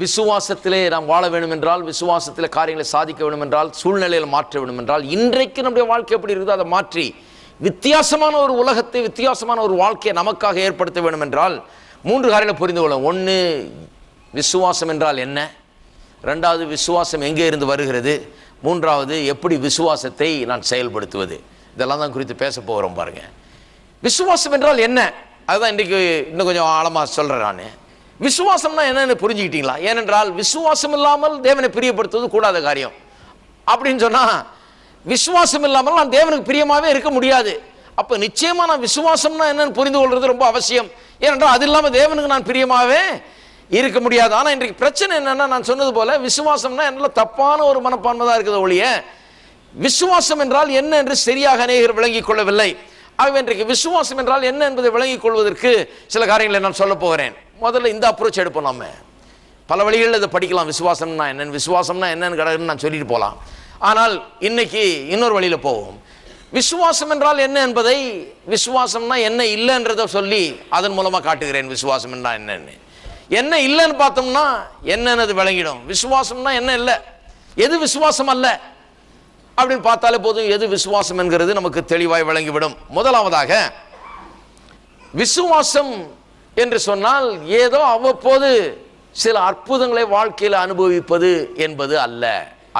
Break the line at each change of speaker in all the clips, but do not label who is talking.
விசுவாசத்திலே நாம் வாழ வேண்டும் என்றால், விசுவாசத்திலே காரியங்களை சாதிக்க வேண்டும் என்றால், சூழ்நிலையில் மாற்ற வேண்டும் என்றால், இன்றைக்கு நம்முடைய வாழ்க்கை எப்படி இருக்குதோ அதை மாற்றி வித்தியாசமான ஒரு உலகத்தை, வித்தியாசமான ஒரு வாழ்க்கையை நமக்காக ஏற்படுத்த வேண்டும் என்றால் 3 காரியங்களை புரிந்து கொள்ளும். 1, விசுவாசம் என்றால் என்ன? 2வது, விசுவாசம் எங்கே இருந்து வருகிறது? 3வது, எப்படி விசுவாசத்தை நான் செயல்படுத்துவது? இதெல்லாம் தான் குறித்து பேச போகிறோம் பாருங்க. விசுவாசம் என்றால் என்ன? அதுதான் இன்றைக்கு இன்னும் கொஞ்சம் ஆழமாக சொல்கிறேன். நான் விசுவாசம்னா என்னன்னு புரிஞ்சுக்கிட்டீங்களா? ஏனென்றால் விசுவாசம் இல்லாமல் தேவனை பிரியப்படுத்துவது கூடாத காரியம். அப்படின்னு சொன்னால் விசுவாசம் இல்லாமல் நான் தேவனுக்கு பிரியமாகவே இருக்க முடியாது. அப்போ நிச்சயமாக நான் விசுவாசம்னா என்னன்னு புரிந்து கொள்வது ரொம்ப அவசியம். ஏனென்றால் அது இல்லாமல் தேவனுக்கு நான் பிரியமாகவே இருக்க முடியாது. ஆனால் இன்றைக்கு பிரச்சனை என்னன்னா, நான் சொன்னது போல விசுவாசம்னா என்னால் தப்பான ஒரு மனப்பான்மை தான் இருக்குது ஒழிய விசுவாசம் என்றால் என்ன என்று சரியாக அநேகர் விளங்கிக் கொள்ளவில்லை. ஆகவே இன்றைக்கு விசுவாசம் என்றால் என்ன என்பதை விளங்கிக் கொள்வதற்கு சில காரியங்களை நான் சொல்ல போகிறேன். முதல்ல இந்த அப்ரோச் எடுப்போம். நம்ம பல வழிகளில் இதை படிக்கலாம். விசுவாசம்னா என்னன்னு, விசுவாசம்னா என்னன்னு கடன்னு நான் சொல்லிட்டு போகலாம். ஆனால் இன்னைக்கு இன்னொரு வழியில் போவோம். விசுவாசம் என்றால் என்ன என்பதை, விசுவாசம்னா என்ன இல்லைன்றதை சொல்லி அதன் மூலமாக காட்டுகிறேன். விசுவாசம் என்றால் என்னன்னு, என்ன இல்லைன்னு பார்த்தோம்னா என்னன்னு விளங்கிடும். விசுவாசம்னா என்ன இல்லை, எது விசுவாசம் அல்ல அப்படின்னு பார்த்தாலே போதும், எது விசுவாசம் என்கிறது நமக்கு தெளிவாய் விளங்கிவிடும். முதலாவதாக, விசுவாசம் என்று சொன்னால் ஏதோ அவ்வப்போது சில அற்புதங்களை வாழ்க்கையில் அனுபவிப்பது என்பது அல்ல.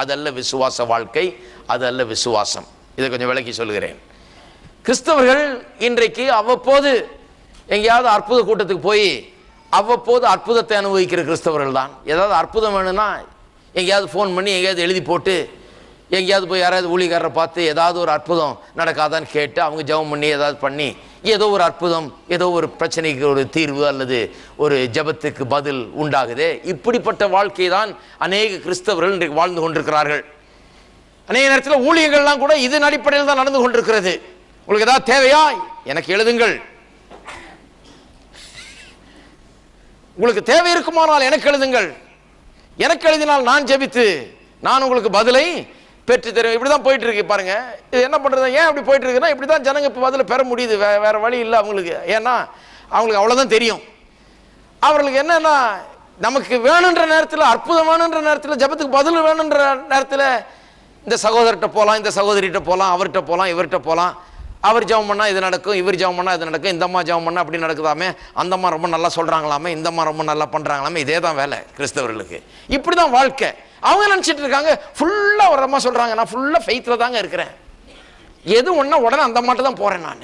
அதல்ல விசுவாச வாழ்க்கை, அது அல்ல விசுவாசம். இதை கொஞ்சம் விளக்கி சொல்லுகிறேன். கிறிஸ்தவர்கள் இன்றைக்கு அவ்வப்போது எங்கேயாவது அற்புத கூட்டத்துக்கு போய் அவ்வப்போது அற்புதத்தை அனுபவிக்கிற கிறிஸ்தவர்கள் தான். ஏதாவது அற்புதம் வேணும்னா எங்கேயாவது ஃபோன் பண்ணி எங்கேயாவது எழுதி போட்டு எங்கேயாவது போய் யாராவது ஊழியக்காரரை பார்த்து ஏதாவது ஒரு அற்புதம் நடக்காதான்னு கேட்டு அவங்க ஜெபம் பண்ணி ஏதாவது பண்ணி ஏதோ ஒரு அற்புதம், ஏதோ ஒரு பிரச்சனைக்கு ஒரு தீர்வு அல்லது ஒரு ஜெபத்துக்கு பதில் உண்டாகுது. இப்படிப்பட்ட வாழ்க்கை தான் அநேக கிறிஸ்தவர்கள் இன்றைக்கு வாழ்ந்து கொண்டிருக்கிறார்கள். அநேக நேரத்தில் ஊழியர்கள்லாம் கூட இதன் அடிப்படையில் தான் நடந்து கொண்டிருக்கிறது. உங்களுக்கு ஏதாவது தேவையா எனக்கு எழுதுங்கள், உங்களுக்கு தேவை இருக்குமானால் எனக்கு எழுதுங்கள், எனக்கு எழுதினால் நான் ஜெபித்து நான் உங்களுக்கு பதிலை பெற்று தருவேன். இப்படிதான் போயிட்டு இருக்கு பாருங்க. இது என்ன பண்றது? ஏன் அப்படி போயிட்டு இருக்குன்னா, இப்படிதான் ஜனங்க இப்ப பதில பெற முடியுது. வேற வழி இல்லை அவங்களுக்கு. ஏன்னா அவங்களுக்கு அவ்வளவுதான் தெரியும். அவர்களுக்கு என்னன்னா, நமக்கு வேணுன்ற நேரத்தில், அற்புதம் வேணுன்ற நேரத்தில், ஜெபத்துக்கு பதில் வேணுன்ற நேரத்தில் இந்த சகோதரர்கிட்ட போகலாம், இந்த சகோதரிகிட்ட போகலாம், அவர்கிட்ட போகலாம், இவர்கிட்ட போகலாம். அவர் ஜெபம் பண்ணா இது நடக்கும், இவர் ஜெபம் பண்ணா இது நடக்கும், இந்த அம்மா ஜெபம் பண்ணா அப்படி நடக்குதாமே, அந்த அம்மா ரொம்ப நல்லா சொல்றாங்களாமே, இந்த அம்மா ரொம்ப நல்லா பண்றாங்களாமே. இதே தான் வேலை கிறிஸ்தவர்களுக்கு. இப்படிதான் வாழ்க்கை. அவங்க நினைச்சிட்டு இருக்காங்க ஃபுல்லா ஒரு அம்மா சொல்றாங்க, நான் ஃபுல்லா ஃபெய்த்ல தாங்க இருக்கிறேன், எது ஒண்ணா உடனே அந்த அம்மாட்ட தான் போறேன் நான்.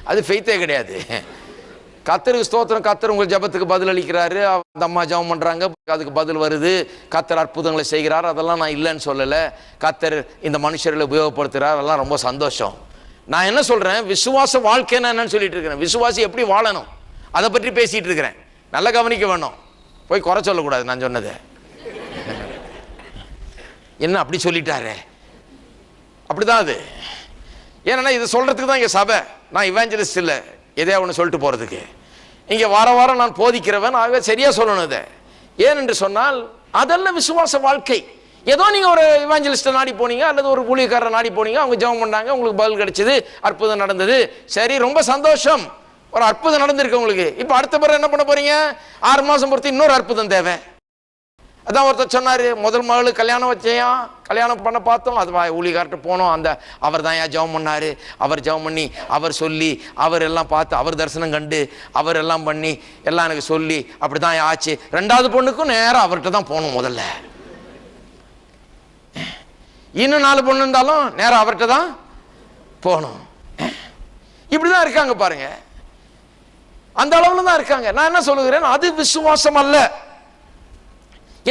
அது ஃபெய்த்தே கிடையாது. கர்த்தருக்கு ஸ்தோத்திரம், கர்த்தர் உங்கள் ஜெபத்துக்கு பதில் அளிக்கிறாரு, அந்த அம்மா ஜெபம் பண்றாங்க, அதுக்கு பதில் வருது, கர்த்தர் அற்புதங்களை செய்கிறார், அதெல்லாம் நான் இல்லைன்னு சொல்லலை. கர்த்தர் இந்த மனுஷர்களை உபயோகப்படுத்துறார், அதெல்லாம் ரொம்ப சந்தோஷம். நான் என்ன சொல்றேன், விசுவாச வாழ்க்கைன்னு என்னன்னு சொல்லிட்டு இருக்கிறேன். விசுவாசி எப்படி வாழணும் அதை பற்றி பேசிட்டு இருக்கிறேன். நல்லா கவனிக்க வேணும், போய் குறை சொல்லக்கூடாது. நான் சொன்னது என்ன அப்படி சொல்லிட்டாரு, அப்படிதான் அது. ஏன்னா இது சொல்றதுக்கு தான் இங்க சபை. நான் இவாஞ்சலிஸ்ட் இல்லை, எதையா ஒன்று சொல்லிட்டு போறதுக்கு. இங்க வார வாரம் நான் போதிக்கிறவன், ஆகவே சரியா சொல்லணும் இதை. ஏனென்று சொன்னால் அதெல்லாம் விசுவாச வாழ்க்கை. ஏதோ நீங்க ஒரு இவாஞ்சலிஸ்ட நாடி போனீங்க அல்லது ஒரு ஊழியக்காரரை நாடி போனீங்க, அவங்க ஜெபம் பண்ணாங்க, உங்களுக்கு பதில் கிடைச்சது, அற்புதம் நடந்தது, சரி ரொம்ப சந்தோஷம், ஒரு அற்புதம் நடந்திருக்கு உங்களுக்கு. இப்ப அடுத்த பிறகு என்ன பண்ண போறீங்க? 6 மாசம் பொறுத்து இன்னொரு அற்புதம் தேவை. அதான் ஒருத்தர் சொன்னாரு, முதல் மகளுக்கு கல்யாணம் வச்சேன், கல்யாணம் பண்ண பார்த்தோம், அது ஊழியக்கார்ட்ட போனோம், அந்த அவர் தான் ஏன் ஜெபம் பண்ணாரு, அவர் ஜெபம் பண்ணி அவர் சொல்லி அவர் எல்லாம் பார்த்து அவர் தரிசனம் கண்டு அவர் எல்லாம் பண்ணி எல்லாம் எனக்கு சொல்லி அப்படிதான் ஆச்சு. 2வது பொண்ணுக்கும் நேரம் அவர்கிட்ட தான் போகணும். முதல்ல இன்னும் 4 பொண்ணு இருந்தாலும் நேரம் அவர்கிட்ட தான் போகணும். இப்படிதான் இருக்காங்க பாருங்க, அந்த அளவுல தான் இருக்காங்க. நான் என்ன சொல்லுகிறேன், அது விசுவாசம் அல்ல.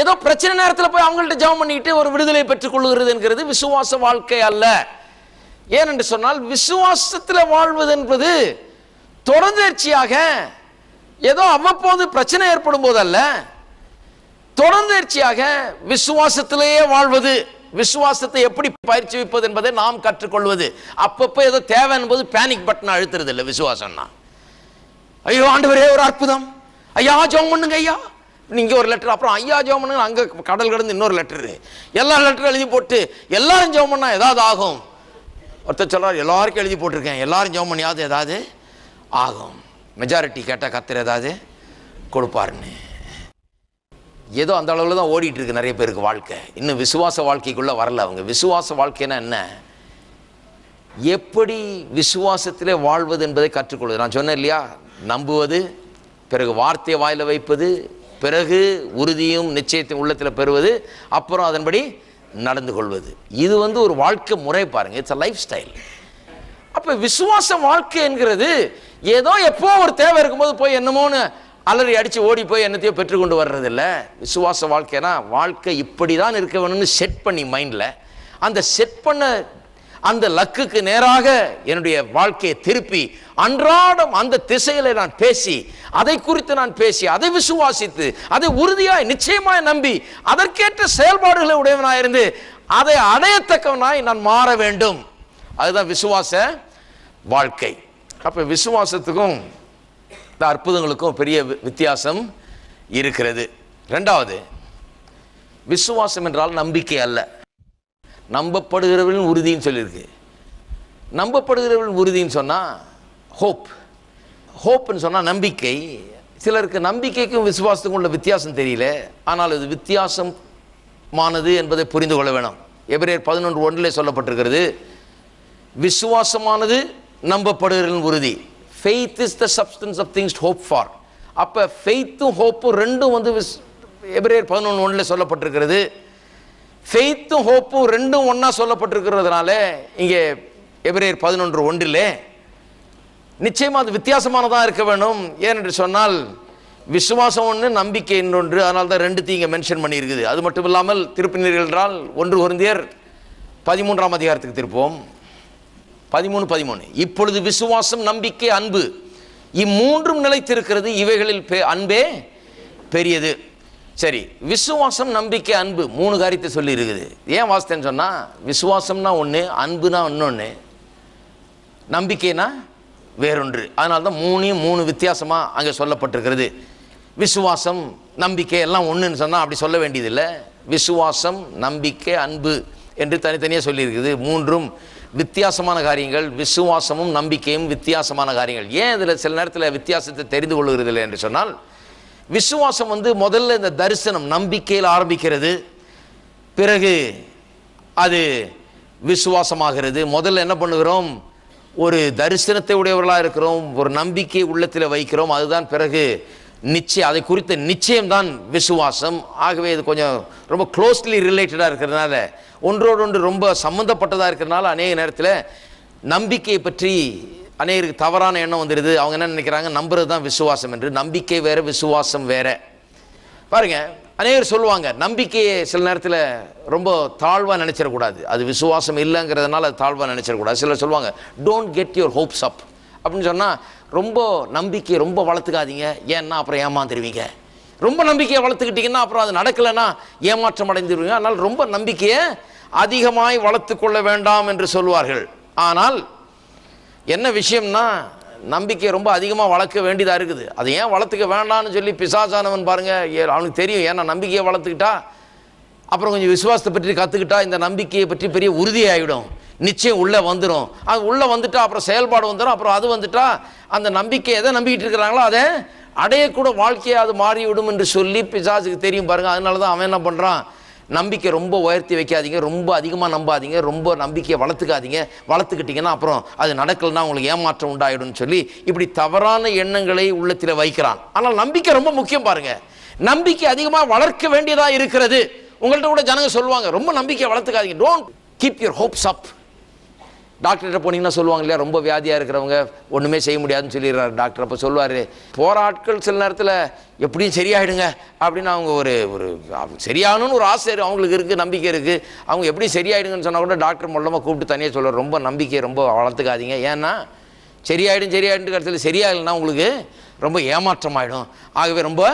ஏதோ பிரச்சனை நேரத்தில் போய் அவங்கள்ட்ட ஜெபம் பண்ணிட்டு ஒரு விடுதலை பெற்றுக் கொள்ளுகிறது என்கிறது விசுவாச வாழ்க்கை அல்ல. ஏனென்று சொன்னால் விசுவாசத்தில் வாழ்வது என்பது தொடர்ந்தேர்ச்சியாக ஏதோ அவ்வப்போது பிரச்சனை ஏற்படும் போதல்ல, தொடர்ந்தேர்ச்சியாக விசுவாசத்திலேயே வாழ்வது. விசுவாசத்தை எப்படி பயிற்சி வைப்பது என்பதை நாம் கற்றுக்கொள்வது. அப்பப்போ ஏதோ தேவை என்பது பேனிக் பட்டன் அழுத்துறது இல்லை. விசுவாசம்னா ஐயோ ஆண்டவரே ஒரு அற்புதம், ஐயா ஜெபம் பண்ணுங்க ஐயா, நீங்க ஒரு லெட்டர், அப்புறம் ஐயா ஜெபம் பண்ணுங்க, அங்க கடல் கடந்து இன்னொரு லெட்டர், எல்லா லெட்டரும் எழுதி போட்டு எல்லாரும் ஜெபம் பண்ணா ஏதாவது ஆகும். ஒருத்தர் சொல்றாரு, எல்லாருக்கும் எழுதி போட்டிருக்கேன், எல்லாரும் ஜெபம் பண்ணியாவது ஏதாவது ஆகும், மெஜாரிட்டி கேட்டால் கர்த்தர் ஏதாவது கொடுப்பாருன்னு. ஏதோ அந்த அளவில் தான் ஓடிட்டு இருக்கு நிறைய பேருக்கு வாழ்க்கை. இன்னும் விசுவாச வாழ்க்கைக்குள்ளே வரல அவங்க. விசுவாச வாழ்க்கைன்னா என்ன, எப்படி விசுவாசத்திலே வாழ்வது என்பதை கற்றுக்கொள்வது. நான் சொன்னேன் இல்லையா, நம்புவது, பிறகு வார்த்தையை வாயில் வைப்பது, பிறகு உறுதியும் நிச்சயத்தையும் உள்ளத்தில் பெறுவது, அப்புறம் அதன்படி நடந்து கொள்வது. இது ஒரு வாழ்க்கை முறை பாருங்க. It's a life style. அப்போ விசுவாச வாழ்க்கை என்கிறது ஏதோ எப்போ ஒரு தேவை இருக்கும்போது போய் என்னமோன்னு அலறி அடித்து ஓடி போய் என்னத்தையோ பெற்றுக்கொண்டு வர்றதில்ல. விசுவாச வாழ்க்கைனா வாழ்க்கை இப்படி தான் இருக்க வேணும்னு செட் பண்ணி மைண்டில் அந்த செட் பண்ண அந்த லக்குக்கு நேராக என்னுடைய வாழ்க்கையை திருப்பி அன்றாடம் அந்த திசையில நான் பேசி, அதை குறித்து நான் பேசி, அதை விசுவாசித்து, அதை உறுதியாய் நிச்சயமாய் நம்பி அதற்கேற்ற செயல்பாடுகளை உடையவனாய் இருந்து அதை அடையத்தக்கவனாய் நான் மாற வேண்டும். அதுதான் விசுவாச வாழ்க்கை. அப்ப விசுவாசத்துக்கும் இந்த அற்புதங்களுக்கும் பெரிய வித்தியாசம் இருக்கிறது. ரெண்டாவது, விசுவாசம் என்றால் நம்பிக்கை அல்ல, நம்பப்படுகிறவர்களின் உறுதின்னு சொல்லியிருக்கு. நம்பப்படுகிறவர்களின் உறுதின்னு சொன்னால் ஹோப். ஹோப்னு சொன்னால் நம்பிக்கை. சிலருக்கு நம்பிக்கைக்கும் விசுவாசத்துக்கும் உள்ள வித்தியாசம் தெரியல. ஆனால் இது வித்தியாசமானது என்பதை புரிந்து கொள்ள வேணும். எபிரேயர் 11:1 சொல்லப்பட்டிருக்கிறது, விசுவாசமானது நம்பப்படுகிறவர்களின் உறுதி. Faith is the substance of things hope for. அப்போ ஃபெய்த்தும் ஹோப்பும் ரெண்டும் எபிரேயர் 11:1 சொல்லப்பட்டிருக்கிறது. ஃபெய்த்தும் ஹோப்பும் ரெண்டும் ஒன்றா சொல்லப்பட்டிருக்கிறதுனால இங்கே எபிரேயர் 11:1 நிச்சயமாக அது வித்தியாசமானதாக இருக்க வேண்டும். ஏனென்று சொன்னால் விசுவாசம் ஒன்று, நம்பிக்கை இன்னொன்று. அதனால தான் ரெண்டுத்தையும் இங்கே மென்ஷன் பண்ணியிருக்குது. அது மட்டும் இல்லாமல் திருப்பினீர்கள் என்றால் 1 கொரிந்தியர் 13ஆம் அதிகாரத்துக்கு திருப்போம். 13:13 இப்பொழுது விசுவாசம், நம்பிக்கை, அன்பு இம்மூன்றும் நிலைத்திருக்கிறது, இவைகளில் அன்பே பெரியது. சரி, விசுவாசம், நம்பிக்கை, அன்பு 3 காரியத்தை சொல்லி இருக்குது. ஏன் வாசித்தேன்னு சொன்னால், விசுவாசம்னா ஒன்று, அன்புனா இன்னொன்று, நம்பிக்கைனா வேறொன்று. அதனால தான் 3 வித்தியாசமாக அங்கே சொல்லப்பட்டிருக்கிறது. விசுவாசம், நம்பிக்கை எல்லாம் ஒன்றுன்னு சொன்னால் அப்படி சொல்ல வேண்டியதில்லை. விசுவாசம், நம்பிக்கை, அன்பு என்று தனித்தனியாக சொல்லியிருக்குது. 3ம் வித்தியாசமான காரியங்கள். விசுவாசமும் நம்பிக்கையும் வித்தியாசமான காரியங்கள். ஏன் இதில் சில நேரத்தில் வித்தியாசத்தை தெரிந்து கொள்கிறதில்லை என்று சொன்னால், விசுவாசம் முதல்ல இந்த தரிசனம் நம்பிக்கையில் ஆரம்பிக்கிறது, பிறகு அது விசுவாசமாகிறது. முதல்ல என்ன பண்ணுகிறோம், ஒரு தரிசனத்தை உடையவர்களாக இருக்கிறோம், ஒரு நம்பிக்கை உள்ளத்தில் வைக்கிறோம், அதுதான் பிறகு நிச்சயம், அதை குறித்த நிச்சயம்தான் விசுவாசம். ஆகவே இது கொஞ்சம் ரொம்ப க்ளோஸ்லி ரிலேட்டடாக இருக்கிறதுனால, ஒன்றோடு ஒன்று ரொம்ப சம்மந்தப்பட்டதாக இருக்கிறதுனால அநேக நேரத்தில் நம்பிக்கையை பற்றி அநேகருக்கு தவறான எண்ணம் வந்துடுது. அவங்க என்ன நினைக்கிறாங்க, நம்புறது தான் விசுவாசம் என்று. நம்பிக்கை வேற, விசுவாசம் வேற. பாருங்க, அநேகர் சொல்லுவாங்க நம்பிக்கையை சில நேரத்தில் ரொம்ப தாழ்வாக நினைச்சிடக்கூடாது, அது விசுவாசம் இல்லைங்கிறதுனால அது தாழ்வாக நினைச்சிடக்கூடாது. சிலர் சொல்லுவாங்க டோன்ட் கெட் யுவர் ஹோப்ஸ் அப் அப்படின்னு சொன்னால், ரொம்ப நம்பிக்கையை ரொம்ப வளர்த்துக்காதீங்க, ஏன்னா அப்புறம் ஏமாந்துருவீங்க. ரொம்ப நம்பிக்கையை வளர்த்துக்கிட்டிங்கன்னா அப்புறம் அது நடக்கலைன்னா ஏமாற்றம் அடைந்துருவீங்க. அதனால் ரொம்ப நம்பிக்கையை அதிகமாய் வளர்த்து கொள்ள வேண்டாம் என்று சொல்வார்கள். ஆனால் என்ன விஷயம்னா, நம்பிக்கை ரொம்ப அதிகமாக வளர்க்க வேண்டியதாக இருக்குது. அதை ஏன் வளர்த்துக்க வேண்டாம்னு சொல்லி பிசாசானவன் பாருங்கள், அவனுக்கு தெரியும், ஏன்னா நம்பிக்கையை வளர்த்துக்கிட்டா அப்புறம் கொஞ்சம் விசுவாசத்தை பற்றி கற்றுக்கிட்டா இந்த நம்பிக்கையை பற்றி பெரிய உறுதியாகிடும், நிச்சயம் உள்ளே வந்துடும். அது உள்ளே வந்துட்டா அப்புறம் செயல்பாடு வந்துடும். அப்புறம் அது வந்துட்டா அந்த நம்பிக்கை எதை நம்பிக்கிட்டு இருக்கிறாங்களோ அதை அடையக்கூட வாழ்க்கையை அது மாறிவிடும் என்று சொல்லி பிசாசுக்கு தெரியும் பாருங்கள். அதனால தான் அவன் என்ன பண்ணுறான், நம்பிக்கை ரொம்ப உயர்த்தி வைக்காதீங்க, ரொம்ப அதிகமாக நம்பாதீங்க, ரொம்ப நம்பிக்கையை வளர்த்துக்காதீங்க, வளர்த்துக்கிட்டிங்கன்னா அப்புறம் அது நடக்கலைன்னா உங்களுக்கு ஏமாற்றம் உண்டாயிடும்னு சொல்லி இப்படி தவறான எண்ணங்களை உள்ளத்தில் வைக்கிறான். ஆனால் நம்பிக்கை ரொம்ப முக்கியம் பாருங்கள். நம்பிக்கை அதிகமாக வளர்க்க வேண்டியதாக இருக்கிறது. உங்கள்கிட்ட கூட ஜனங்க சொல்லுவாங்க ரொம்ப நம்பிக்கையை வளர்த்துக்காதீங்க, டோன்ட் கீப் யுவர் ஹோப்ஸ் அப். டாக்டர்கிட்ட போனீங்கன்னா சொல்லுவாங்க இல்லையா, ரொம்ப வியாதியாக இருக்கிறவங்க ஒன்றுமே செய்ய முடியாதுன்னு சொல்லிடுறாரு டாக்டர். அப்போ சொல்லுவார், போகிற ஆட்கள் சில நேரத்தில் எப்படியும் சரியாயிடுங்க அப்படின்னு அவங்க ஒரு சரியாகணும்னு ஒரு ஆசை அவங்களுக்கு இருக்குது, நம்பிக்கை இருக்குது. அவங்க எப்படி சரியாயிடுங்கன்னு சொன்னால் கூட டாக்டர் மூலமாக கூப்பிட்டு தனியாக சொல்லுவார், ரொம்ப நம்பிக்கையை ரொம்ப வளர்த்துக்காதீங்க, ஏன்னா சரியாயிடும் கடைசியில் சரியாகலைன்னா உங்களுக்கு ரொம்ப ஏமாற்றம் ஆகிடும், ஆகவே ரொம்ப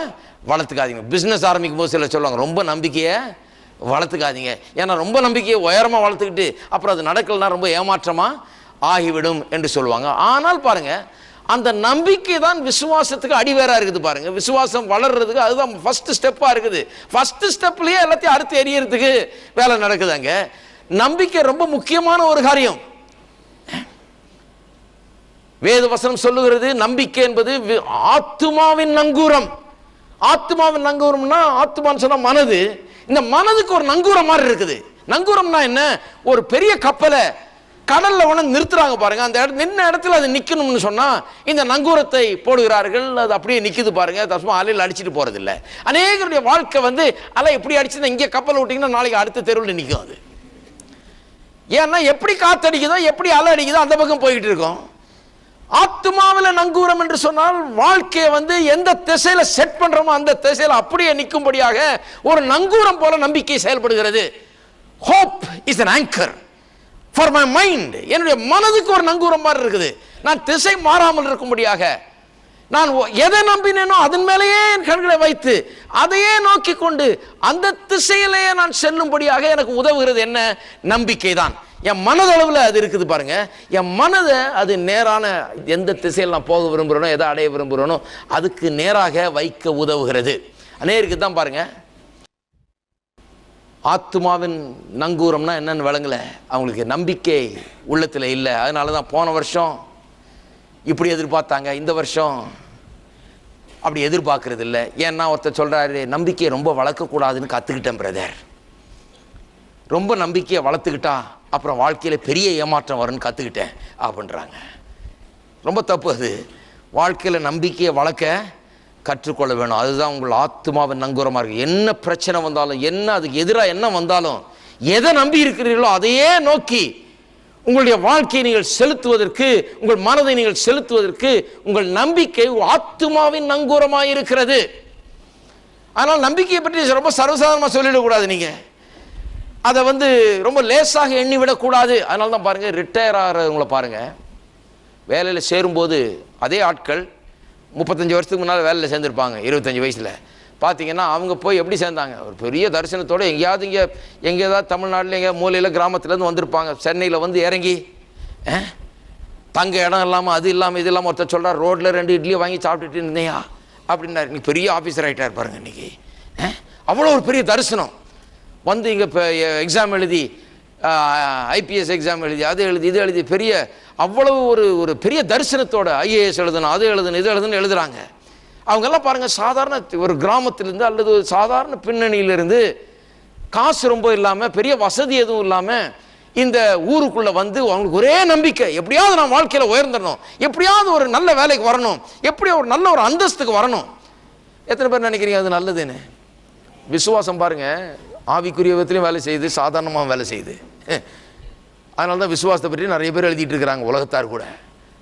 வளர்த்துக்காதீங்க. பிஸ்னஸ் ஆரம்பிக்கும் போது சில சொல்லுவாங்க ரொம்ப நம்பிக்கையை வளர்த்துக்காதீங்க, ஏன்னா ரொம்ப நம்பிக்கையை உயரமாக வளர்த்துக்கிட்டு அப்புறம் அது நடக்கலைன்னா ரொம்ப ஏமாற்றமாக ஆகிவிடும் என்று சொல்லுவாங்க. ஆனால் பாருங்க, அந்த நம்பிக்கை தான் விசுவாசத்துக்கு அடிவேராக இருக்குது பாருங்க. விசுவாசம் வளர்றதுக்கு அதுதான் ஃபர்ஸ்ட் ஸ்டெப்பாக இருக்குது. ஃபர்ஸ்ட் ஸ்டெப்லேயே எல்லாத்தையும் அறுத்து எறியறதுக்கு வேலை நடக்குதாங்க. நம்பிக்கை ரொம்ப முக்கியமான ஒரு காரியம். வேத வசனம் சொல்லுகிறது, நம்பிக்கை என்பது ஆத்துமாவின் நங்கூரம். ஆத்மாவின் நங்கூரம்னா, ஆத்மான்னு சொன்னா மனது. இந்த மனதுக்கு ஒரு நங்கூரம் மாதிரி இருக்குது. நங்கூரம்னா என்ன? ஒரு பெரிய கப்பலை கடல்ல ஒன்று நிறுத்துறாங்க பாருங்க, அந்த நின்ன இடத்துல அது நிக்கணும்னு சொன்னா இந்த நங்கூரத்தை போடுகிறார்கள். அது அப்படியே நிக்குது பாருங்க, தஸ்மா அலையில் அடிச்சுட்டு போறது இல்லை. அநேகருடைய வாழ்க்கை வந்து அலை எப்படி அடிச்சுன்னா இங்கே கப்பல் விட்டீங்கன்னா நாளைக்கு அடுத்த தெருவில் நிற்கும் அது. ஏன்னா எப்படி காத்தடிக்குதோ எப்படி அலை அடிக்குதோ அந்த பக்கம் போய்கிட்டு இருக்கோம். ஆத்மாவில் நங்கூரம் என்று சொன்னால் வாழ்க்கையை வந்து எந்த திசையில செட் பண்றோமோ அந்த திசையில அப்படியே நிற்கும்படியாக ஒரு நங்கூரம் போல நம்பிக்கை செயல்படுகிறது. hope is an anchor for my mind. என்னுடைய மனதுக்கு ஒரு நங்கூரம் மாதிரி இருக்குது. நான் திசை மாறாமல் இருக்கும்படியாக நான் எதை நம்பினேனோ அதன் மேலேயே என் கண்களை வைத்து அதையே நோக்கி கொண்டு அந்த திசையிலேயே நான் செல்லும்படியாக எனக்கு உதவுகிறது என்ன? நம்பிக்கை தான். என் மனதளவில் அது இருக்குது பாருங்க. என் மனதை அது நேரான எந்த திசையில் நான் போக விரும்புகிறேனோ எதை அடைய விரும்புகிறேனோ அதுக்கு நேராக வைக்க உதவுகிறது. அநேருக்கு தான் பாருங்க ஆத்மாவின் நங்கூரம்னா என்னன்னு விளங்கல. அவங்களுக்கு நம்பிக்கை உள்ளத்தில் இல்லை. அதனால தான் போன வருஷம் இப்படி எதிர்பார்த்தாங்க, இந்த வருஷம் அப்படி எதிர்பார்க்கறது இல்லை. ஏன்னா ஒருத்தர் சொல்றாரு, நம்பிக்கையை ரொம்ப வளர்க்கக்கூடாதுன்னு கற்றுக்கிட்டேன் பிரதர். ரொம்ப நம்பிக்கையை வளர்த்துக்கிட்டா அப்புறம் வாழ்க்கையில் பெரிய ஏமாற்றம் வரும்னு கற்றுக்கிட்டேன் அப்படின்றாங்க. ரொம்ப தப்பு அது. வாழ்க்கையில் நம்பிக்கையை வளர்க்க கற்றுக்கொள்ள வேணும். அதுதான் உங்கள் ஆத்மாவின் நங்கூரமாக இருக்குது. என்ன பிரச்சனை வந்தாலும், என்ன அதுக்கு எதிராக என்ன வந்தாலும், எதை நம்பி இருக்கிறீர்களோ அதையே நோக்கி உங்களுடைய வாழ்க்கையை நீங்கள் செலுத்துவதற்கு, உங்கள் மனதை நீங்கள் செலுத்துவதற்கு உங்கள் நம்பிக்கை ஆத்மாவின் நங்கூரமாக இருக்கிறது. அதனால் நம்பிக்கையை பற்றி ரொம்ப சர்வசாதாரணமாக சொல்லிடக்கூடாது. நீங்கள் அதை வந்து ரொம்ப லேசாக எண்ணி விடக்கூடாது. அதனால தான் பாருங்கள், ரிட்டையர் ஆகிறவங்களை பாருங்கள், வேலையில் சேரும்போது அதே ஆட்கள் 35 வருஷத்துக்கு முன்னால் வேலையில் சேர்ந்துருப்பாங்க. 25 வயசில் பார்த்தீங்கன்னா அவங்க போய் எப்படி சேர்ந்தாங்க? ஒரு பெரிய தரிசனத்தோடு எங்கேயாவது எங்கேயாவது தமிழ்நாட்டில் எங்கேயாவது மூலையில் கிராமத்துலேருந்து வந்திருப்பாங்க. சென்னையில் வந்து இறங்கி தங்க இடம் இல்லாமல் அது இல்லாமல் இது இல்லாமல் ஒருத்தர் சொல்கிறார், ரோட்டில் 2 இட்லியை வாங்கி சாப்பிட்டுட்டு இருந்தேயா அப்படின்னாரு. இன்னைக்கு பெரிய ஆஃபீஸர் ஆகிட்டார் பாருங்க. இன்றைக்கி அவ்வளோ ஒரு பெரிய தரிசனம். வந்து இங்கே இப்போ எக்ஸாம் எழுதி, ஐபிஎஸ் எக்ஸாம் எழுதி, அது எழுதி இது எழுதி பெரிய அவ்வளவு ஒரு பெரிய தரிசனத்தோட ஐஏஎஸ் எழுதணும், அது எழுதணும், இது எழுதணும் எழுதுகிறாங்க. அவங்கெல்லாம் பாருங்கள், சாதாரண ஒரு கிராமத்திலேருந்து அல்லது ஒரு சாதாரண பின்னணியிலிருந்து காசு ரொம்ப இல்லாமல் பெரிய வசதி எதுவும் இல்லாமல் இந்த ஊருக்குள்ளே வந்து அவங்களுக்கு ஒரே நம்பிக்கை, எப்படியாவது நான் வாழ்க்கையில் உயர்ந்துடணும், எப்படியாவது ஒரு நல்ல வேலைக்கு வரணும், எப்படியோ ஒரு நல்ல ஒரு அந்தஸ்துக்கு வரணும். எத்தனை பேர் நினைக்கிறீங்க அது நல்லதுன்னு? விசுவாசம் பாருங்கள், ஆவிக்குரிய விதத்துலையும் வேலை செய்யுது, சாதாரணமாக வேலை செய்யுது. அதனால தான் விசுவாசத்தை பற்றி நிறைய பேர் எழுதிட்டு இருக்கிறாங்க உலகத்தார் கூட.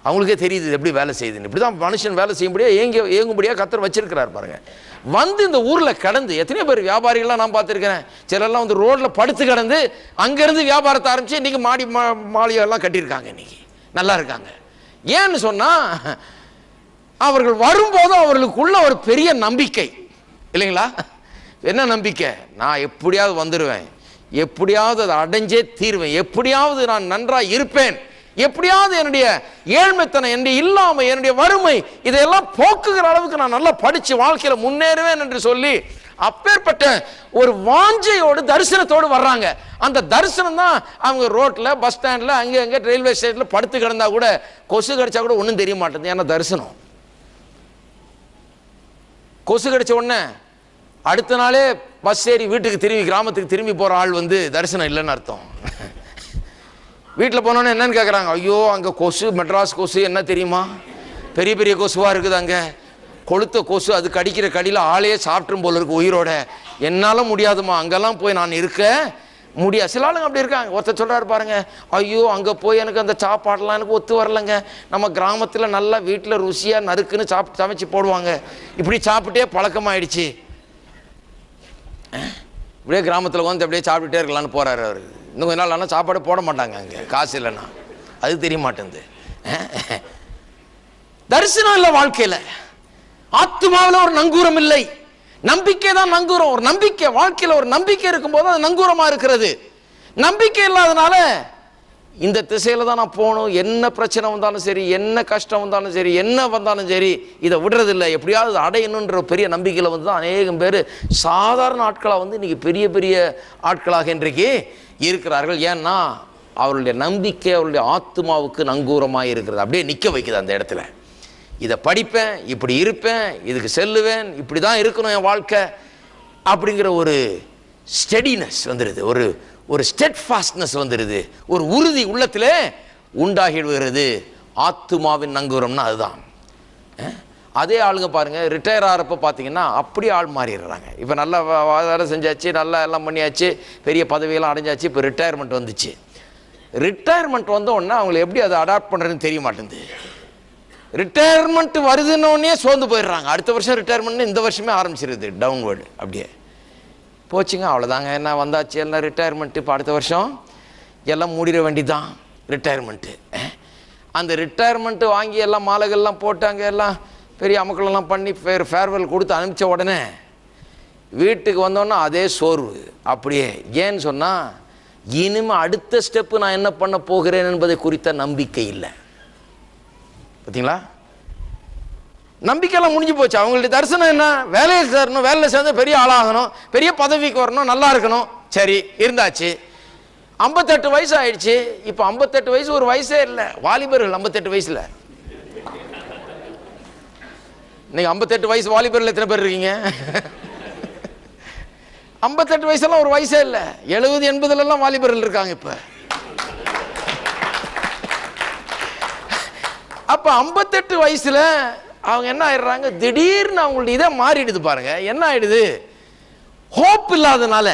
அவங்களுக்கே தெரியுது எப்படி வேலை செய்யுதுன்னு. இப்படி தான் மனுஷன் வேலை செய்யும்படியாக ஏங்கும்படியாக கர்த்தர் வச்சிருக்கிறார் பாருங்க. வந்து இந்த ஊரில் கடந்து எத்தனையோ பேர் வியாபாரிகள்லாம் நான் பார்த்துருக்கிறேன். சிலர்லாம் வந்து ரோட்டில் படுத்து கிடந்து அங்கேருந்து வியாபாரத்தை ஆரம்பித்து இன்றைக்கி மாளிகையெல்லாம் கட்டியிருக்காங்க. இன்றைக்கி நல்லா இருக்காங்க. ஏன்னு சொன்னால் அவர்கள் வரும்போதும் அவர்களுக்குள்ள ஒரு பெரிய நம்பிக்கை இல்லைங்களா? என்ன நம்பிக்கை? நான் எப்படியாவது வந்துடுவேன், எப்படியாவது அதை அடைஞ்சே தீர்வேன், எப்படியாவது நான் நன்றாக இருப்பேன், எப்படியாவது என்னுடைய ஏழ்மைத்தனம், என்னுடைய இல்லாமை, என்னுடைய வறுமை இதையெல்லாம் போக்குகிற அளவுக்கு நான் நல்லா படித்து வாழ்க்கையில் முன்னேறுவேன் என்று சொல்லி அப்பேற்பட்ட ஒரு வாஞ்சையோடு தரிசனத்தோடு வர்றாங்க. அந்த தரிசனம் தான் அவங்க ரோட்டில், பஸ் ஸ்டாண்டில், அங்கே ரயில்வே ஸ்டேஷனில் படுத்து கிடந்தா கூட, கொசு கடிச்சா கூட ஒன்றும் தெரிய மாட்டேங்குது. ஏன்னா தரிசனம். கொசு கடிச்ச உடனே அடுத்த நாளே பஸ் ஏறி வீட்டுக்கு திரும்பி, கிராமத்துக்கு திரும்பி போகிற ஆள் வந்து தரிசனம் இல்லைன்னு அர்த்தம். வீட்டில் போனோன்னே என்னன்னு கேட்குறாங்க, ஐயோ அங்கே கொசு, மெட்ராஸ் கொசு என்ன தெரியுமா, பெரிய பெரிய கொசுவாக இருக்குது, அங்கே கொளுத்த கொசு, அது கடிக்கிற கடியில் ஆளையே சாப்பிட்டும் போல இருக்கு உயிரோட, என்னால் முடியாதுமா, அங்கெல்லாம் போய் நான் இருக்க முடியாது. சில ஆளுங்க அப்படி இருக்காங்க. ஒருத்தர் சொல்கிறாரு பாருங்க, ஐயோ அங்கே போய் எனக்கு அந்த சாப்பாடெல்லாம் எனக்கு ஒத்து வரலைங்க, நம்ம கிராமத்தில் நல்லா வீட்டில் ருசியாக நறுக்குன்னு சமைச்சு போடுவாங்க, இப்படி சாப்பிட்டே பழக்கமாயிடுச்சு, இப்படியே கிராமத்தில் வந்து அப்படியே சாப்பிட்டுட்டே இருக்கலான்னு போகிறாரு அவர். இன்னும் கொஞ்ச நாள் ஆனால் சாப்பாடு போட மாட்டாங்க அங்கே, காசு இல்லைன்னா. அது தெரிய மாட்டேங்குது. தரிசனம் இல்லை வாழ்க்கையில், ஆத்மாவில் ஒரு நங்கூரம் இல்லை. நம்பிக்கை தான் நங்கூரம். ஒரு நம்பிக்கை வாழ்க்கையில், ஒரு நம்பிக்கை இருக்கும்போது அது நங்கூரமாக இருக்கிறது. நம்பிக்கை இல்லாதனால இந்த திசையில் தான் நான் போகணும், என்ன பிரச்சனை வந்தாலும் சரி, என்ன கஷ்டம் வந்தாலும் சரி, என்ன வந்தாலும் சரி, இதை விடுறதில்லை, எப்படியாவது அடையணுன்ற பெரிய நம்பிக்கையில் வந்து தான் அநேகம் பேர் சாதாரண ஆட்களாக வந்து இன்றைக்கி பெரிய பெரிய ஆட்களாக இன்றைக்கு இருக்கிறார்கள். ஏன்னா அவருடைய நம்பிக்கை அவருடைய ஆத்மாவுக்கு நங்கூரமாக இருக்கிறது, அப்படியே நிற்க வைக்குது அந்த இடத்துல. இதை படிப்பேன், இப்படி இருப்பேன், இதுக்கு செல்லுவேன், இப்படி தான் இருக்கணும் என் வாழ்க்கை அப்படிங்கிற ஒரு ஸ்டெடினஸ் வந்துடுது, ஒரு ஸ்டெட்ஃபாஸ்ட்னஸ் வந்துடுது, ஒரு உறுதி உள்ளத்திலே உண்டாகிடுகிறது. ஆத்துமாவின் நங்கூரம்னா அதுதான். அதே ஆளுங்க பாருங்கள், ரிட்டையர் ஆகிறப்ப பார்த்தீங்கன்னா அப்படியே ஆள் மாறிடுறாங்க. இப்போ நல்லா வேலை செஞ்சாச்சு, நல்லா எல்லாம் பண்ணியாச்சு, பெரிய பதவியெல்லாம் அடைஞ்சாச்சு, இப்போ ரிட்டையர்மெண்ட் வந்துச்சு. ரிட்டையர்மெண்ட் வந்த உடனே அவங்களை எப்படி அதை அடாப்ட் பண்ணுறதுன்னு தெரிய மாட்டேங்குது. ரிட்டையர்மெண்ட் வருதுன்னொடனே சோர்ந்து போயிடுறாங்க. அடுத்த வருஷம் ரிட்டையர்மெண்ட்னு இந்த வருஷமே ஆரம்பிச்சிருது டவுன்வேர்டு. அப்படியே போச்சுங்க, அவ்வளோதாங்க, என்ன வந்தாச்சு எல்லாம் ரிட்டையர்மெண்ட்டு. இப்போ அடுத்த வருஷம் எல்லாம் மூடிட வேண்டிதான் ரிட்டையர்மெண்ட்டு. அந்த ரிட்டையர்மெண்ட்டு வாங்கி எல்லாம் மாலைகள்லாம் போட்டாங்க, எல்லாம் பெரிய அமக்களெல்லாம் பண்ணி ஃபேர்வெல் கொடுத்து அனுப்பிச்ச உடனே வீட்டுக்கு வந்தோன்னா அதே சோர்வு அப்படியே. ஏன்னு சொன்னால் இனிமேல் அடுத்த ஸ்டெப்பு நான் என்ன பண்ண போகிறேன் என்பதை குறித்த நம்பிக்கை இல்லை. பார்த்தீங்களா, நம்பிக்கையெல்லாம் முடிஞ்சு போச்சு. அவங்களுடைய தரிசனம் என்ன? வேலையை சேரணும், வேலையில் சேர்ந்து பெரிய ஆளாகணும், பெரிய பதவிக்கு வரணும், நல்லா இருக்கணும். சரி, இருந்தாச்சு. 58 வயசு ஆயிடுச்சு. இப்போ 58 வயசு ஒரு வயசே இல்லை. வாலிபர்கள் 58 வயசில். இன்னைக்கு 58 வயசு வாலிபர்கள் எத்தனை பேர் இருக்கீங்க? 58 வயசுலாம் ஒரு வயசே இல்லை. 70, 80 வாலிபர்கள் இருக்காங்க இப்ப. அப்ப 58 வயசுல அவங்க என்ன ஆயிடுறாங்க, திடீர்னு அவங்களுடைய இதை மாறிடுது. பாருங்க என்ன ஆயிடுது, ஹோப் இல்லாதனால.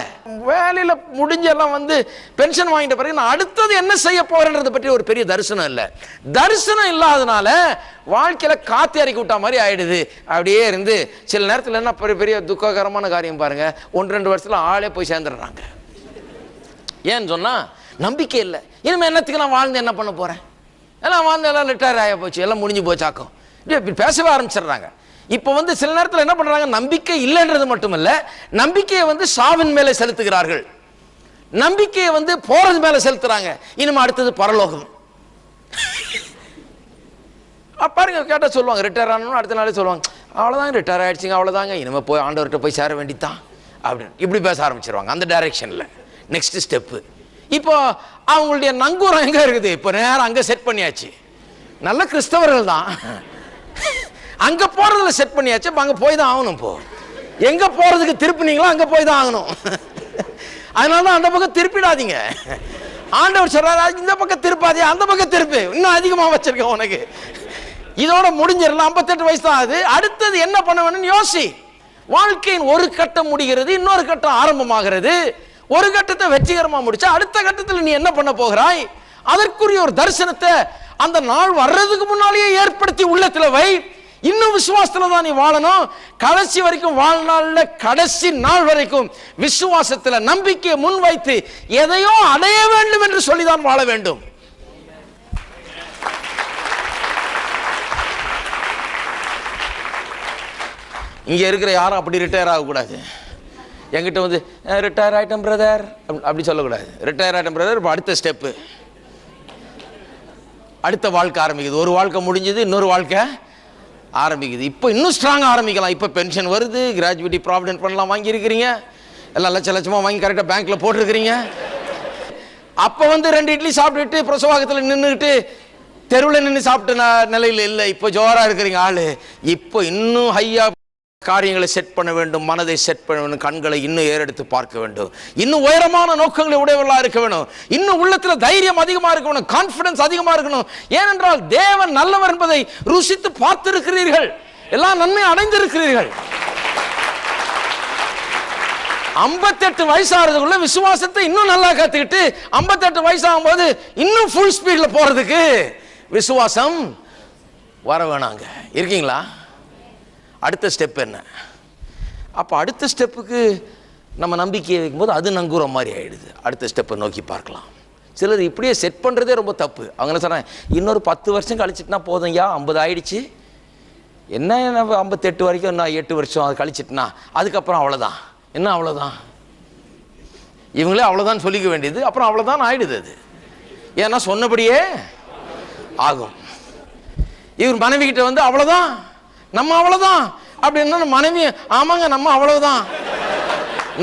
வேலையில முடிஞ்செல்லாம் வந்து பென்ஷன் வாங்கிட்ட பிறகு நான் அடுத்தது என்ன செய்ய போறேன்றதை பற்றி ஒரு பெரிய தரிசனம் இல்லை. தரிசனம் இல்லாதனால வாழ்க்கையில காத்து இறக்கி விட்டா மாதிரி ஆயிடுது. அப்படியே இருந்து சில நேரத்தில் என்ன பெரிய பெரிய துக்ககரமான காரியம் பாருங்க, 1-2 வருஷத்துல ஆளே போய் சேர்ந்துடுறாங்க. ஏன்னு சொன்னா நம்பிக்கை இல்லை. இனிமே என்னத்துக்கு நான் வாழ்ந்து என்ன பண்ண போறேன், எல்லாம் வாழ்ந்து எல்லாம் ரிட்டையர் ஆகி போச்சு, எல்லாம் முடிஞ்சு போச்சாக்கும், இப்படி பேசவே ஆரம்பிச்சிடுறாங்க. இப்போ வந்து சில நேரத்தில் என்ன பண்றாங்க, நம்பிக்கை இல்லைன்றது மட்டுமல்ல, நம்பிக்கையை வந்து சாவின் மேலே செலுத்துகிறார்கள், நம்பிக்கையை வந்து போறது மேலே செலுத்துறாங்க. இனிமே அடுத்தது பரலோகம். பாருங்க, கேட்டால் சொல்லுவாங்க ரிட்டையர் ஆனோன்னு அடுத்த நாளே சொல்லுவாங்க, அவ்வளோதாங்க ரிட்டையர் ஆயிடுச்சுங்க, அவ்வளோதாங்க, இனிமேல் போய் ஆண்டவர்கிட்ட போய் சேர வேண்டித்தான் அப்படின்னு இப்படி பேச ஆரம்பிச்சிருவாங்க. அந்த டைரக்ஷனில் நெக்ஸ்ட் ஸ்டெப்பு. இப்போ அவங்களுடைய நங்கூரம் எங்கே இருக்குது, இப்போ நேரம் அங்கே செட் பண்ணியாச்சு. நல்ல கிறிஸ்தவர்கள் தான், அங்கே போகிறதுல செட் பண்ணியாச்சு. இப்போ அங்கே போய் தான் ஆகணும். இப்போ எங்கே போகிறதுக்கு திருப்பினீங்களோ அங்கே போய் தான் ஆகணும். அதனால தான் அந்த பக்கம் திருப்பிடாதீங்க. ஆண்டவர் சொல்றாரு, இந்த பக்கம் திருப்பாதே, அந்த பக்கம் திருப்பு, இன்னும் அதிகமாக வச்சிருக்கேன் உனக்கு. இதோட முடிஞ்சிடலாம். 58 வயசு தான் ஆகுது. அடுத்தது என்ன பண்ண வேணும்னு யோசி. வாழ்க்கையின் ஒரு கட்டம் முடிகிறது, இன்னொரு கட்டம் ஆரம்பமாகிறது. ஒரு கட்டத்தை வெற்றிகரமாக முடிச்சா அடுத்த கட்டத்தில் நீ என்ன பண்ண போகிறாய், அதற்குரிய ஒரு தரிசனத்தை அந்த நாள் வர்றதுக்கு முன்னாலேயே ஏற்படுத்தி உள்ளத்தில் வை. இன்னும் விசுவாசத்துல தான் நீ வாழணும். கடைசி வரைக்கும், வாழ்நாள்ல கடைசி நாள் வரைக்கும் விசுவாசத்தில் நம்பிக்கையை முன்வைத்து எதையோ அடைய வேண்டும் என்று சொல்லிதான் வாழ வேண்டும். இங்க இருக்கிற யாரும் அப்படி ரிட்டையர் ஆகக்கூடாது. என்கிட்ட வந்து ரிட்டையர் ஆயிட்டம் பிரதர் அப்படி சொல்லக்கூடாது. ரிட்டையர் ஆயிட்டம் பிரதர், இப்போ அடுத்த ஸ்டெப்பு, அடுத்த வாழ்க்கை ஆரம்பிக்குது. ஒரு வாழ்க்கை முடிஞ்சது, இன்னொரு வாழ்க்கை ஆரம்பிக்குது. இப்போ இன்னும் ஸ்ட்ராங்காக ஆரம்பிக்கலாம். இப்போ பென்ஷன் வருது, கிராஜுவிட்டி ப்ராவிடென்ட் ஃபண்ட்லாம் வாங்கியிருக்கிறீங்க, எல்லாம் லட்சமாக வாங்கி கரெக்டாக பேங்க்கில் போட்டிருக்கிறீங்க. அப்போ வந்து 2 இட்லி சாப்பிட்டுட்டு பிரசவாகத்தில் நின்றுக்கிட்டு தெருவில் நின்று சாப்பிட்ட நிலையில் இல்லை. இப்போ ஜோராக இருக்கிறீங்க ஆள். இப்போ இன்னும் ஹையா காரியங்களை செட் பண்ண வேண்டும், மனதை செட் பண்ண வேண்டும், கண்களை இன்னும் ஏறெடுத்து பார்க்க வேண்டும், இன்னும் உயரமான நோக்கங்களை உடையவர்களாக இருக்க வேணும், இன்னும் உள்ளத்தில் தைரியம் அதிகமாக இருக்க வேணும், கான்ஃபிடன்ஸ் அதிகமாக இருக்கணும். ஏனென்றால் தேவன் நல்லவர் என்பதை ருசித்து பார்த்திருக்கிறீர்கள், எல்லாம் நன்மை அடைந்திருக்கிறீர்கள். 58 வயசாகிறதுக்குள்ள விசுவாசத்தை இன்னும் நல்லா கத்துக்கிட்டு 58 வயசாகும் போது இன்னும் ஃபுல் ஸ்பீட்ல போறதுக்கு விசுவாசம் வர வேணாங்க. இருக்கீங்களா? அடுத்த ஸ்டெப் என்ன? அப்போ அடுத்த ஸ்டெப்புக்கு நம்ம நம்பிக்கையை வைக்கும்போது அது நங்கூரம் மாதிரி ஆயிடுது. அடுத்த ஸ்டெப்பை நோக்கி பார்க்கலாம். சிலர் இப்படியே செட் பண்ணுறதே ரொம்ப தப்பு. அவங்க என்ன சொல்கிறாங்க, இன்னொரு 10 வருஷம் கழிச்சிட்டுனா போதும்யா, 50 ஆயிடுச்சு, என்ன 58 வரைக்கும் இன்னும் 8 வருஷம் அது கழிச்சிட்டுனா அதுக்கப்புறம் அவ்வளோதான். என்ன அவ்வளோதான்? இவங்களே அவ்வளோதான் சொல்லிக்க வேண்டியது, அப்புறம் அவ்வளோதான் ஆயிடுது. அது ஏன்னா சொன்னபடியே ஆகும். இவர் மனைவி கிட்ட வந்து அவ்வளோதான், நம்ம அவ்வளவுதான் அப்படின்னா மனைவி ஆமாங்க நம்ம அவ்வளவுதான்,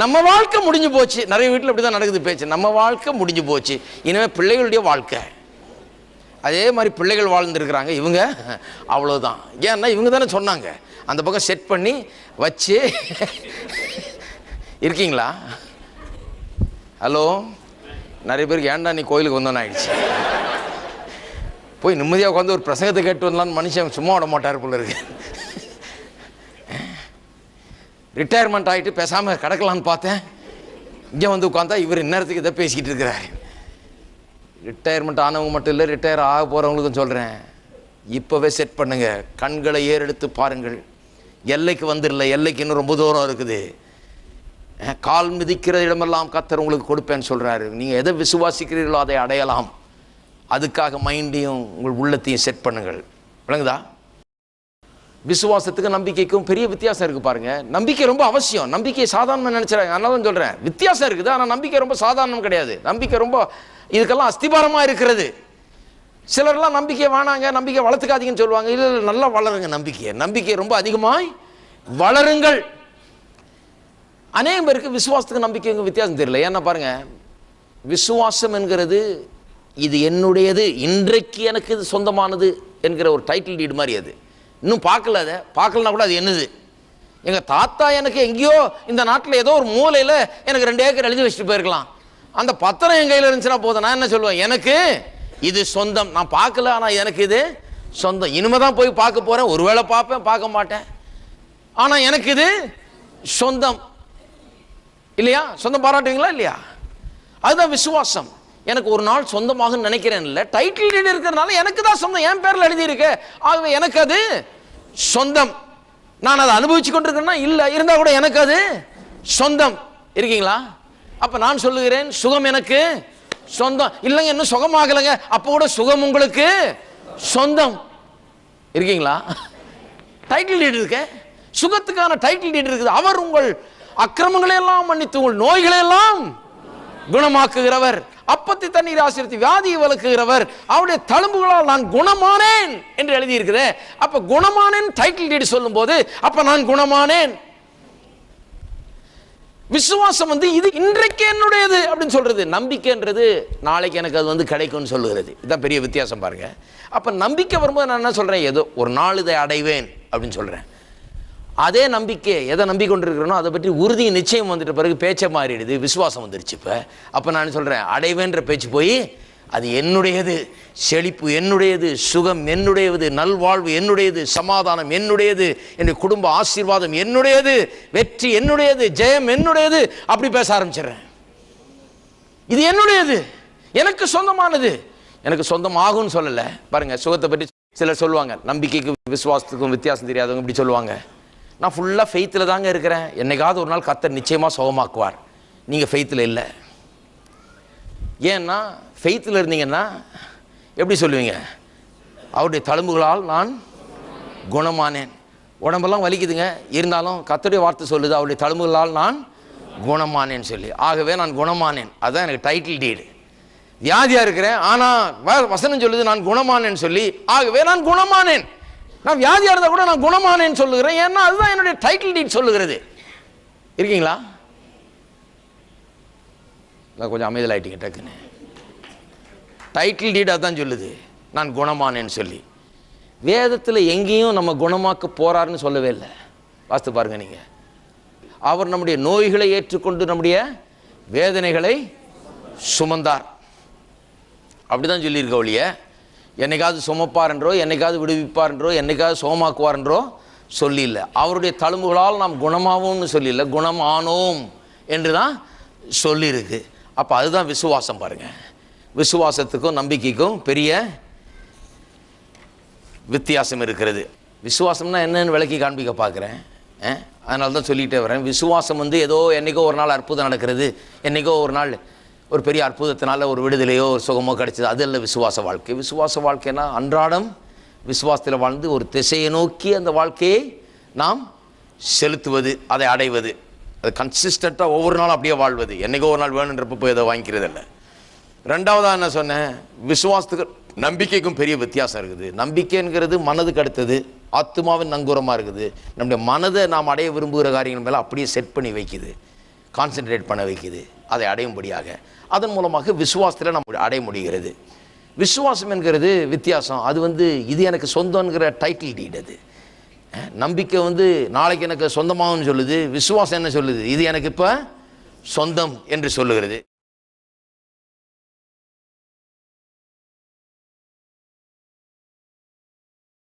நம்ம வாழ்க்கை முடிஞ்சு போச்சு. நிறைய வீட்டில் அப்படிதான் நடக்குது பேச்சு, நம்ம வாழ்க்கை முடிஞ்சு போச்சு, இனிமே பிள்ளைகளுடைய வாழ்க்கை. அதே மாதிரி பிள்ளைகள் வாழ்ந்துருக்கிறாங்க. இவங்க அவ்வளோதான். ஏன்னா இவங்க தானே சொன்னாங்க, அந்த பக்கம் செட் பண்ணி வச்சு. இருக்கீங்களா? ஹலோ, நிறைய பேருக்கு ஏன்டா நீ கோயிலுக்கு வந்தோன்னு ஆயிடுச்சு. போய் நிம்மதியாக உட்காந்து ஒரு பிரசங்கத்தை கேட்டு வரலான்னு மனுஷன் சும்மா விட மாட்டார் போல இருக்கு. ரிட்டையர்மெண்ட் ஆகிட்டு பேசாமல் கிடக்கலான்னு பார்த்தேன். இங்கே வந்து உட்காந்தா இவர் இந்நேரத்துக்கு இதை பேசிக்கிட்டு இருக்கிறார். ரிட்டையர்மெண்ட் ஆனவங்க மட்டும் இல்லை, ரிட்டையர் ஆக போகிறவங்களுக்கும் சொல்கிறேன், இப்போவே செட் பண்ணுங்க. கண்களை ஏறெடுத்து பாருங்கள். எல்லைக்கு வந்துடல, எல்லைக்கு இன்னும் ரொம்ப தூரம் இருக்குது. கால் மிதிக்கிற இடமெல்லாம் கர்த்தர் உங்களுக்கு கொடுப்பேன்னு சொல்கிறாரு. நீங்கள் எதை விசுவாசிக்கிறீர்களோ அதை அடையலாம். அதுக்காக மைண்டையும் உங்கள் உள்ளத்தையும் செட் பண்ணுங்கள். விளங்குதா? விசுவாசத்துக்கும் நம்பிக்கைக்கும் பெரிய வித்தியாசம் இருக்குது பாருங்க. நம்பிக்கை ரொம்ப அவசியம். நம்பிக்கையை சாதாரணமாக நினச்சிடாங்க. அதனால தான் சொல்கிறேன், வித்தியாசம் இருக்குது. ஆனால் நம்பிக்கை ரொம்ப சாதாரணம் கிடையாது. நம்பிக்கை ரொம்ப இதுக்கெல்லாம் அஸ்திபாரமாக இருக்கிறது. சிலர்லாம் நம்பிக்கை வேணாங்க, நம்பிக்கை வளர்த்துக்காதீங்கன்னு சொல்லுவாங்க. இல்லை இல்லை, நல்லா வளருங்க நம்பிக்கையை ரொம்ப அதிகமாய் வளருங்கள். அநேகம் பேருக்கு விசுவாசத்துக்கு நம்பிக்கைக்கு வித்தியாசம் தெரியல. ஏன்னா பாருங்க, விசுவாசம் என்கிறது இது என்னுடையது, இன்றைக்கு எனக்கு இது சொந்தமானது என்கிற ஒரு டைட்டில் டீடு மாதிரி. அது இன்னும் பார்க்கல. அதை பார்க்கலனா கூட அது என்னது. எங்கள் தாத்தா எனக்கு எங்கேயோ இந்த நாட்டில் ஏதோ ஒரு மூலையில் எனக்கு 2 ஏக்கர் எழுதி வச்சுட்டு போயிருக்கலாம். அந்த பத்திரம் என் கையில் இருந்துச்சுன்னா போதும். நான் என்ன சொல்லுவேன், எனக்கு இது சொந்தம். நான் பார்க்கல, ஆனால் எனக்கு இது சொந்தம். இனிமே தான் போய் பார்க்க போகிறேன். ஒருவேளை பார்ப்பேன், பார்க்க மாட்டேன். ஆனால் எனக்கு இது சொந்தம். இல்லையா? சொந்தம் பாராட்டுவீங்களா இல்லையா? அதுதான் விசுவாசம். எனக்கு ஒரு நாள் சொந்தமாக நினைக்கிறேன் இல்லை, டைட்டில் டீட் இருக்கிறதுனால எனக்கு தான் சொந்தம். என் பேரில் எழுதியிருக்கு, ஆகவே எனக்கு அது சொந்தம். நான் அதை அனுபவிச்சு கொண்டிருக்கேன்னா இல்லை, இருந்தால் கூட எனக்கு அது சொந்தம். இருக்கீங்களா? அப்போ நான் சொல்லுகிறேன், சுகம் எனக்கு சொந்தம். இல்லைங்க, இன்னும் சுகமாகலைங்க, அப்போ கூட சுகம் உங்களுக்கு சொந்தம். இருக்கீங்களா? டைட்டில் டீட் இருக்கு, சுகத்துக்கான டைட்டில் டீட் இருக்குது. அவர் உங்கள் அக்கிரமங்களை எல்லாம் மன்னித்து உங்கள் நோய்களை எல்லாம் குணமாக்குகிறவர், அப்பத்தை தண்ணீர் ஆசீர்வதித்து வியாதியை விலக்குகிறவர், அவருடைய தழும்புகளால் நான் குணமானேன் என்று எழுதியிருக்கிறேன். அப்ப குணமானேன் டைட்டில் டீட் சொல்லும் போது அப்ப நான் குணமானேன். விசுவாசம் இது இன்றைக்கு என்னுடையது அப்படின்னு சொல்றது. நம்பிக்கைன்றது நாளைக்கு எனக்கு அது கிடைக்கும்னு சொல்லுகிறது. இதுதான் பெரிய வித்தியாசம் பாருங்க. அப்ப நம்பிக்கை வரும்போது நான் என்ன சொல்றேன், ஏதோ ஒரு நாள் இதை அடைவேன் அப்படின்னு சொல்றேன். அதே நம்பிக்கை எதை நம்பிக்கொண்டிருக்கிறனோ அதை பற்றி உறுதி நிச்சயம் வந்துட்ட பிறகு பேச்சை மாறிடுது, விசுவாசம் வந்துருச்சு. அப்போ நான் சொல்கிறேன், அடைவேன்ற பேச்சு போய் அது என்னுடையது, செழிப்பு என்னுடையது, சுகம் என்னுடையது, நல்வாழ்வு என்னுடையது, சமாதானம் என்னுடையது, என்னுடைய குடும்ப ஆசீர்வாதம் என்னுடையது, வெற்றி என்னுடையது, ஜெயம் என்னுடையது, அப்படி பேச ஆரம்பிச்சிடுறேன். இது என்னுடையது, எனக்கு சொந்தமானது. எனக்கு சொந்தம் ஆகும்னு சொல்லலை பாருங்க. சுகத்தை பற்றி சிலர் சொல்லுவாங்க, நம்பிக்கைக்கும் விசுவாசத்துக்கும் வித்தியாசம் தெரியாதவங்க இப்படி சொல்லுவாங்க, நான் ஃபுல்லாக ஃபெய்த்தில் தாங்க இருக்கிறேன், என்னைக்காவது ஒரு நாள் கர்த்தர் நிச்சயமாக சுகமாக்குவார். நீங்கள் ஃபெய்த்தில் இல்லை. ஏன்னா ஃபெய்த்தில் இருந்தீங்கன்னா எப்படி சொல்லுவீங்க, அவருடைய தழும்புகளால் நான் குணமானேன். உடம்பெல்லாம் வலிக்குதுங்க, இருந்தாலும் கர்த்தருடைய வார்த்தை சொல்லுது, அவருடைய தழும்புகளால் நான் குணமானேன்னு சொல்லி. ஆகவே நான் குணமானேன், அதுதான் எனக்கு டைட்டில் டீடு. வியாதியாக இருக்கிறேன், ஆனால் வசனம் சொல்லுது நான் குணமானேன்னு சொல்லி, ஆகவே நான் குணமானேன். நான் வியாதியாக இருந்தால் கூட நான் குணமானேன்னு சொல்லுகிறேன். ஏன்னா அதுதான் என்னுடைய டைட்டில் டீட் சொல்லுகிறது. இருக்கீங்களா? நான் கொஞ்சம் அமைதல் ஆயிட்டீங்க டக்குன்னு. டைட்டில் டீட் அதுதான் சொல்லுது, நான் குணமானேன்னு சொல்லி. வேதத்தில் எங்கேயும் நம்ம குணமாக்க போறாருன்னு சொல்லவே இல்லை. வாஸ்து பாருங்க நீங்க. அவர் நம்முடைய நோய்களை ஏற்றுக்கொண்டு நம்முடைய வேதனைகளை சுமந்தார், அப்படிதான் சொல்லியிருக்க ஒழிய என்னைக்காவது சுமப்பார் என்றோ, என்னைக்காவது விடுவிப்பார் என்றோ, என்னைக்காவது சுகமாக்குவார் என்றோ சொல்லி இல்லை. அவருடைய தழும்புகளால் நாம் குணமாவோம்னு சொல்லி இல்லை, குணமானோம் என்று தான் சொல்லியிருக்கு. அப்போ அதுதான் விசுவாசம் பாருங்க. விசுவாசத்துக்கும் நம்பிக்கைக்கும் பெரிய வித்தியாசம் இருக்கிறது. விசுவாசம்னா என்னன்னு விளக்கி காண்பிக்க பார்க்குறேன். அதனால தான் சொல்லிகிட்டே வரேன். விசுவாசம் ஏதோ என்றைக்கோ ஒரு நாள் அற்புதம் நடக்கிறது, என்றைக்கோ ஒரு நாள் ஒரு பெரிய அற்புதத்தினால ஒரு விடுதலையோ ஒரு சுகமோ கிடைச்சது, அது இல்லை விசுவாச வாழ்க்கை. விசுவாச வாழ்க்கைனா அன்றாடம் விசுவாசத்தில் வாழ்ந்து ஒரு திசையை நோக்கி அந்த வாழ்க்கையை நாம் செலுத்துவது, அதை அடைவது, அது கன்சிஸ்டண்ட்டாக ஒவ்வொரு நாளும் அப்படியே வாழ்வது. என்றைக்கோ ஒரு நாள் வேணுன்றப்ப போய் அதை வாங்கிக்கிறது இல்லை. ரெண்டாவதாக என்ன சொன்னேன், விசுவாசத்துக்கு நம்பிக்கைக்கும் பெரிய வித்தியாசம் இருக்குது. நம்பிக்கைங்கிறது மனதுக்கு அடுத்தது, ஆத்மாவின் நங்கூரமாக இருக்குது. நம்முடைய மனதை நாம் அடைய விரும்புகிற காரியங்கள் மேலே அப்படியே செட் பண்ணி வைக்குது, கான்சென்ட்ரேட் பண்ண வைக்குது, அதை அடையும்படியாக. அதன் மூலமாக விசுவாசத்தில் நம்ம அடைய முடிகிறது. விசுவாசம் என்கிறது வித்தியாசம். அது இது எனக்கு சொந்தங்கிற டைட்டில் டீட். அது நம்பிக்கை நாளைக்கு எனக்கு சொந்தமாகும்னு சொல்லுது. விசுவாசம் என்ன சொல்லுது? இது எனக்கு இப்போ சொந்தம் என்று சொல்லுகிறது.